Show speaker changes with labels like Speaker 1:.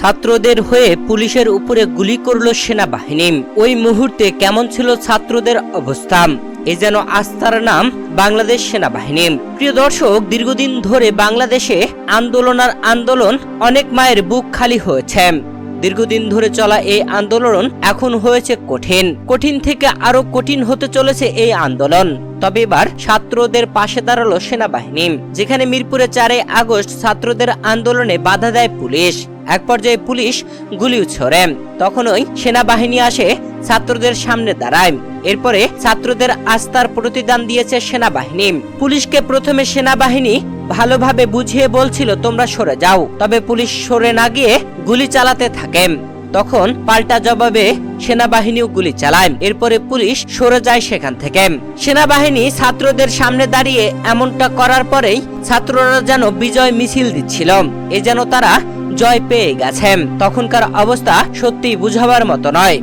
Speaker 1: ছাত্রদের হয়ে পুলিশের উপরে গুলি করল সেনাবাহিনী। ওই মুহূর্তে কেমন ছিল ছাত্রদের অবস্থা? এ যেন আস্থার নাম বাংলাদেশ সেনাবাহিনী। প্রিয় দর্শক, দীর্ঘদিন ধরে বাংলাদেশে আন্দোলন অনেক মায়ের বুক খালি হয়েছে। দীর্ঘদিন ধরে চলা এই আন্দোলন এখন হয়েছে কঠিন থেকে আরো কঠিন হতে চলেছে এই আন্দোলন। তবে এবার ছাত্রদের পাশে দাঁড়ালো সেনাবাহিনী। যেখানে মিরপুরে 4 আগস্ট ছাত্রদের আন্দোলনে বাধা দেয় পুলিশ, এক পর্যায়ে পুলিশ গুলিও ছোড়ে। তখনই সেনাবাহিনী আসে ছাত্রদের সামনে দাঁড়ায়। এরপরে ছাত্রদের আস্থার প্রতিদান দিয়েছে সেনাবাহিনী। পুলিশকে প্রথমে সেনাবাহিনী ভালোভাবে বুঝিয়ে বলছিল তোমরা সরে যাও, তবে পুলিশ সরে না গিয়ে গুলি চালাতে থাকে। তখন পাল্টা জবাবে সেনাবাহিনীও গুলি চালায়। এরপরে পুলিশ সরে যায় সেখান থেকে। সেনাবাহিনী ছাত্রদের সামনে দাঁড়িয়ে এমনটা করার পরেই ছাত্ররা যেন বিজয় মিছিল দিচ্ছিল, এ যেন তারা জয় পেয়ে গেছে। তখনকার অবস্থা সত্যি বুঝাবার মতো নয়।